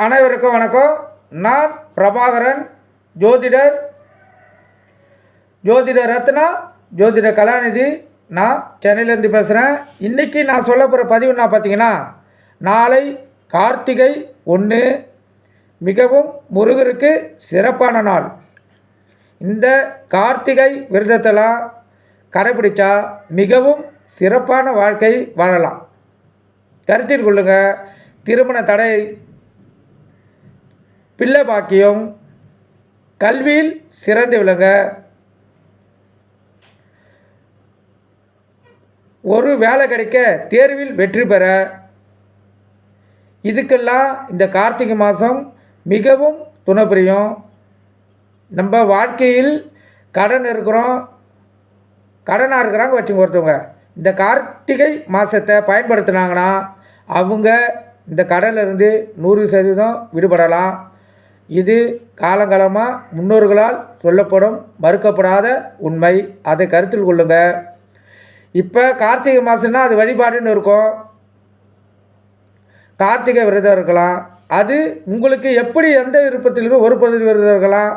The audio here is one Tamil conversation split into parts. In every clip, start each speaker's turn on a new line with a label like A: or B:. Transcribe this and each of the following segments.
A: அனைவருக்கும் வணக்கம். நான் பிரபாகரன், ஜோதிடர், ஜோதிட ரத்னா, ஜோதிட கலாநிதி. நான் சென்னையிலேருந்து பேசுகிறேன். இன்றைக்கி நான் சொல்ல போகிற பதிவு என்ன பார்த்தீங்கன்னா, நாளை கார்த்திகை 1, மிகவும் முருகருக்கு சிறப்பான நாள். இந்த கார்த்திகை விரதத்தெல்லாம் கடைபிடிச்சா மிகவும் சிறப்பான வாழ்க்கை வாழலாம். கருத்தில் கொள்ளுங்க. திருமண தடை, பிள்ளை பாக்கியம், கல்வியில் சிறந்து விளங்க, ஒரு வேலை கிடைக்க, தேர்வில் வெற்றி பெற, இதுக்கெல்லாம் இந்த கார்த்திகை மாதம் மிகவும் துணை புரியும். நம்ம வாழ்க்கையில் கடனாக இருக்கிறாங்க வச்சுங்க ஒருத்தவங்க. இந்த கார்த்திகை மாதத்தை பயன்படுத்தினாங்கன்னா அவங்க இந்த கடனிலிருந்து 100% விடுபடலாம். இது காலங்காலமாக முன்னோர்களால் சொல்லப்படும் மறுக்கப்படாத உண்மை. அதை கருத்தில் கொள்ளுங்க. இப்போ கார்த்திகை மாதம்னா அது வழிபாடுன்னு இருக்கும். கார்த்திகை விரதம் இருக்கலாம். அது உங்களுக்கு எப்படி எந்த விருப்பத்திலும் ஒரு பகுதி விரதம் இருக்கலாம்.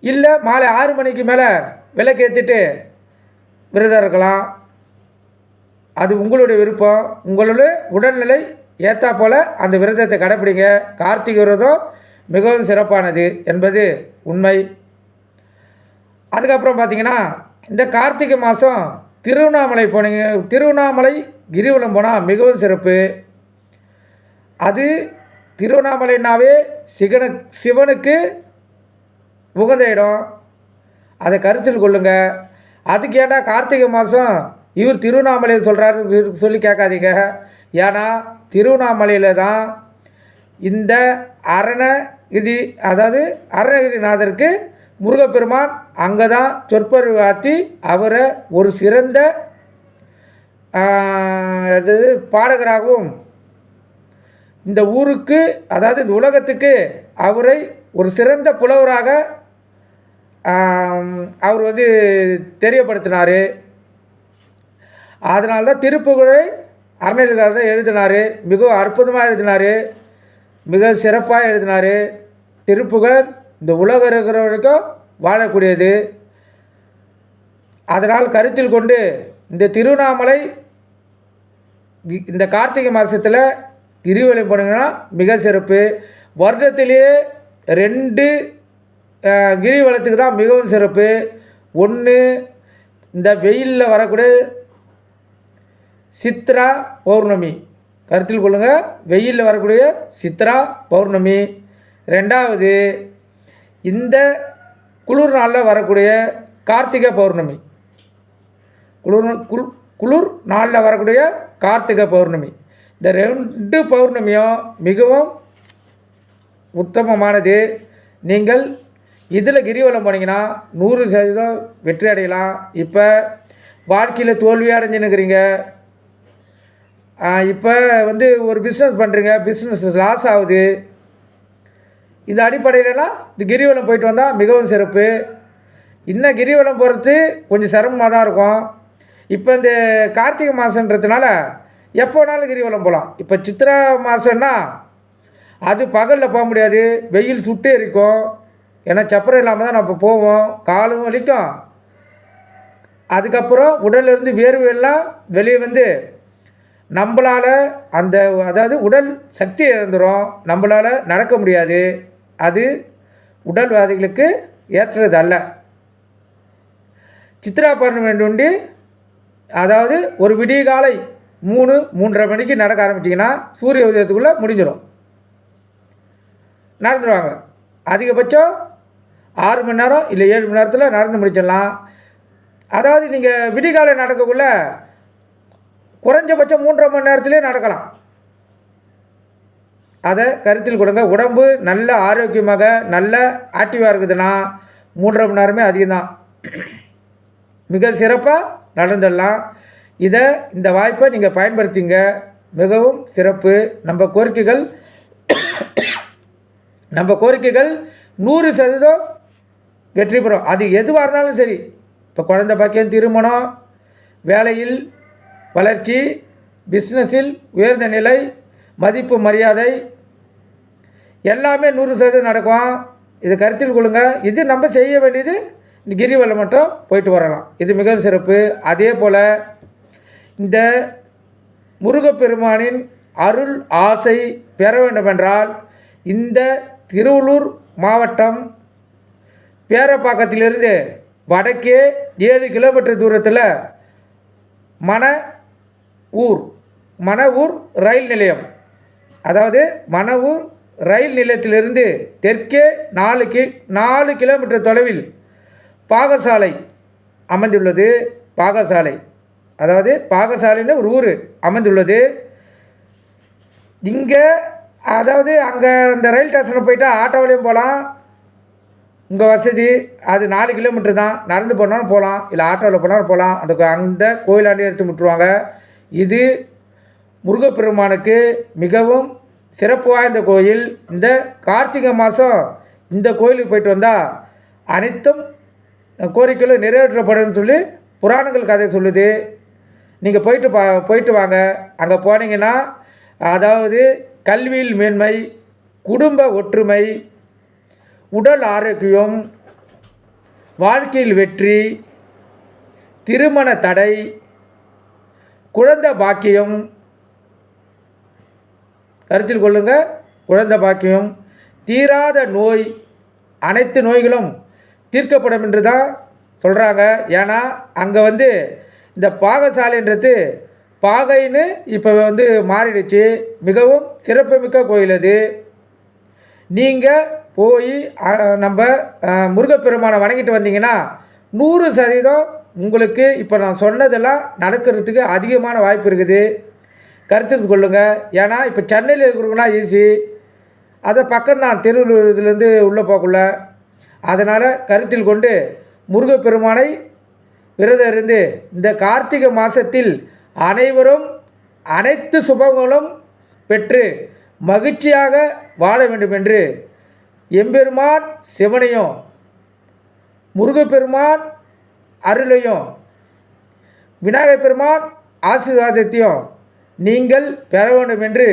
A: இல்லை மாலை 6 மணிக்கு மேலே விளக்கேற்றிட்டு விரதம் இருக்கலாம். அது உங்களுடைய விருப்பம். உங்களுடைய உடல்நிலை ஏற்றா போல் அந்த விரதத்தை கடைப்பிடிங்க. கார்த்திகை விரதம் மிகவும் சிறப்பானது என்பது உண்மை. அதுக்கப்புறம் பார்த்திங்கன்னா, இந்த கார்த்திகை மாதம் திருவண்ணாமலை போனீங்க, திருவண்ணாமலை கிரிவலம் போனால் மிகவும் சிறப்பு. அது திருவண்ணாமலைனாவே சிவனுக்கு உகந்த இடம். அதை கருத்தில் கொள்ளுங்கள். அதுக்கு ஏன்னா கார்த்திகை மாதம் இவர் திருவண்ணாமலையை சொல்கிறாரு சொல்லி கேட்காதீங்க. ஏன்னா திருவண்ணாமலையில் தான் இந்த அருணகிரிநாதருக்கு முருகப்பெருமான் அங்கே தான் சொற்பொழிவு ஆற்றி அவரை ஒரு சிறந்த பாடகராகவும் இந்த ஊருக்கு இந்த உலகத்துக்கு அவரை ஒரு சிறந்த புலவராக அவர் தெரியப்படுத்தினார். அதனால தான் திருப்புகழை அருணகிரிநாதர் எழுதினார். மிகவும் அற்புதமாக எழுதினார், மிக சிறப்பாக எழுதினார். திருப்புகழ் இந்த உலகம் இருக்கிற வரைக்கும் வாழக்கூடியது. அதனால் கருத்தில் கொண்டு இந்த திருவண்ணாமலை இந்த கார்த்திகை மாதத்தில் கிரிவலம் போனீங்கன்னா மிக சிறப்பு. வருடத்திலேயே 2 கிரிவலத்துக்கு தான் மிகவும் சிறப்பு. ஒன்று இந்த வெயிலில் வரக்கூடிய சித்ரா பௌர்ணமி, கருத்தில் கொள்ளுங்கள். வெயிலில் வரக்கூடிய சித்ரா பௌர்ணமி. 2வது இந்த குளிர் நாளில் வரக்கூடிய கார்த்திகை பௌர்ணமி. குளிர் நாளில் வரக்கூடிய கார்த்திகை பௌர்ணமி. இந்த 2 பௌர்ணமியும் மிகவும் உத்தமமானது. நீங்கள் இதில் கிரிவலம் போனீங்கன்னா 100% வெற்றி அடையலாம். இப்போ வாழ்க்கையில் தோல்வி அடைஞ்சுன்னுக்கிறீங்க. இப்போ ஒரு பிஸ்னஸ் பண்ணுறீங்க, பிஸ்னஸ் லாஸ் ஆகுது. இந்த அடிப்படையிலலாம் இந்த கிரிவலம் போயிட்டு வந்தால் மிகவும் சிறப்பு. இன்னும் கிரிவலம் போகிறது கொஞ்சம் சிரமமாக தான் இருக்கும். இப்போ இந்த கார்த்திகை மாதன்றதுனால எப்போ வேணாலும் கிரிவலம் போகலாம். இப்போ சித்திரை மாதம்னா அது பகலில் போக முடியாது, வெயில் சுட்டே இருக்கும். ஏன்னா சப்பரம் இல்லாமல் தான் நம்ம போவோம். காலும் வலிக்கும். அதுக்கப்புறம் உடலிருந்து வேர்வையெல்லாம் வெளியே நம்மளால் உடல் சக்தி இழந்துடும். நம்மளால் நடக்க முடியாது. அது உடல்வாதிகளுக்கு ஏற்றது அல்ல. சித்ரா பௌர்ணமி வேண்டி ஒரு விடிய காலை 3-3:30 மணிக்கு நடக்க ஆரம்பிச்சிங்கன்னா சூரிய உதயத்துக்குள்ளே முடிஞ்சிடும். நடந்துடுவாங்க. அதிகபட்சம் 6 மணி நேரம் இல்லை 7 மணி நேரத்தில் நடந்து முடிச்சிடலாம். நீங்கள் விடிகாலை நடக்கக்குள்ள குறைஞ்சபட்சம் 3.5 மணி நேரத்துலேயே நடக்கலாம். அதை கருத்தில் கொடுங்க. உடம்பு நல்ல ஆரோக்கியமாக நல்ல ஆக்டிவாக இருக்குதுன்னா 3.5 மணி நேரமே அதிகம்தான். மிக சிறப்பாக நடந்துடலாம். இந்த வாய்ப்பை நீங்கள் பயன்படுத்திங்க. மிகவும் சிறப்பு. நம்ம கோரிக்கைகள் 100% வெற்றி பெறும். அது எதுவாக இருந்தாலும் சரி. இப்போ குழந்தை பாக்கியம், திருமணம், வேலையில் வளர்ச்சி, பிஸ்னஸில் உயர்ந்த நிலை, மதிப்பு மரியாதை, எல்லாமே 100% நடக்கும். இதை கருத்தில் கொள்ளுங்கள். இது நம்ம செய்ய வேண்டியது இந்த கிரிவலம் மட்டும் போயிட்டு வரலாம். இது மிகவும் சிறப்பு. அதே போல் இந்த முருகப்பெருமானின் அருள் ஆசை பெற வேண்டுமென்றால் இந்த திருவள்ளூர் மாவட்டம் பேரப்பாக்கத்திலிருந்து வடக்கே 7 கிலோமீட்டர் தூரத்தில் மணவூர் ரயில் நிலையம், அதாவது மணவூர் ரயில் நிலையத்திலிருந்து தெற்கே 4 கிலோமீட்டர் தொலைவில் பாகசாலை அமைந்துள்ளது. பாகசாலை, அதாவது பாகசாலைன்னு ஒரு ஊர் அமைந்துள்ளது. இங்கே அதாவது அங்கே அந்த ரயில் ஸ்டேஷனில் போயிட்டால் ஆட்டோவிலையும் போகலாம். உங்கள் வசதி. அது 4 கிலோமீட்டர் தான். நடந்து போனாலும் போகலாம், இல்லை ஆட்டோவில் போனாலும் போகலாம். அந்த கோயிலாண்டி எடுத்து விட்டுருவாங்க. இது முருகப்பெருமானுக்கு மிகவும் சிறப்பு வாய்ந்த கோயில். இந்த கார்த்திகை மாதம் இந்த கோயிலுக்கு போயிட்டு வந்தால் அனைத்தும் கோரிக்கைகளும் நிறைவேற்றப்படும்னு சொல்லி புராணங்கள் கதை சொல்லுது. நீங்கள் போயிட்டு வாங்க. அங்கே போனீங்கன்னா அதாவது கல்வியில் மேன்மை, குடும்ப ஒற்றுமை, உடல் ஆரோக்கியம், வாழ்க்கையில் வெற்றி, திருமண தடை, குழந்தை பாக்கியம், கருத்தில் கொள்ளுங்கள், குழந்தை பாக்கியம், தீராத நோய், அனைத்து நோய்களும் தீர்க்கப்படும் என்று தான் சொல்கிறாங்க. ஏன்னா அங்கே இந்த பாகசாலைன்றது பாகைன்னு இப்போ மாறிடுச்சு. மிகவும் சிறப்புமிக்க கோயில் அது. நீங்கள் போய் நம்ம முருகப்பெருமானை வணங்கிட்டு வந்தீங்கன்னா 100% உங்களுக்கு இப்போ நான் சொன்னதெல்லாம் நடக்கிறதுக்கு அதிகமான வாய்ப்பு இருக்குது. கருத்தில் கொள்ளுங்கள். ஏன்னா இப்போ சென்னையில் இருக்கிறவங்கன்னா ஈஸி, அதை பக்கம்தான், திருவள்ளூர் இதுலேருந்து உள்ளே போகக்குள்ள. அதனால் கருத்தில் கொண்டு முருகப்பெருமானை விரதம் இருந்து இந்த கார்த்திகை மாதத்தில் அனைவரும் அனைத்து சுபங்களும் பெற்று மகிழ்ச்சியாக வாழ வேண்டும் என்று எம்பெருமான் சிவனையும் முருகப்பெருமான் அருளையும் விநாயகப் பெருமான் ஆசீர்வாதத்தையும் நீங்கள் பெற வேண்டும் என்று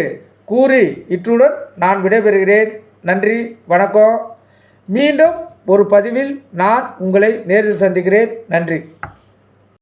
A: கூறி இத்துடன் நான் விடைபெறுகிறேன். நன்றி, வணக்கம். மீண்டும் ஒரு பதிவில் நான் உங்களை நேரில் சந்திக்கிறேன். நன்றி.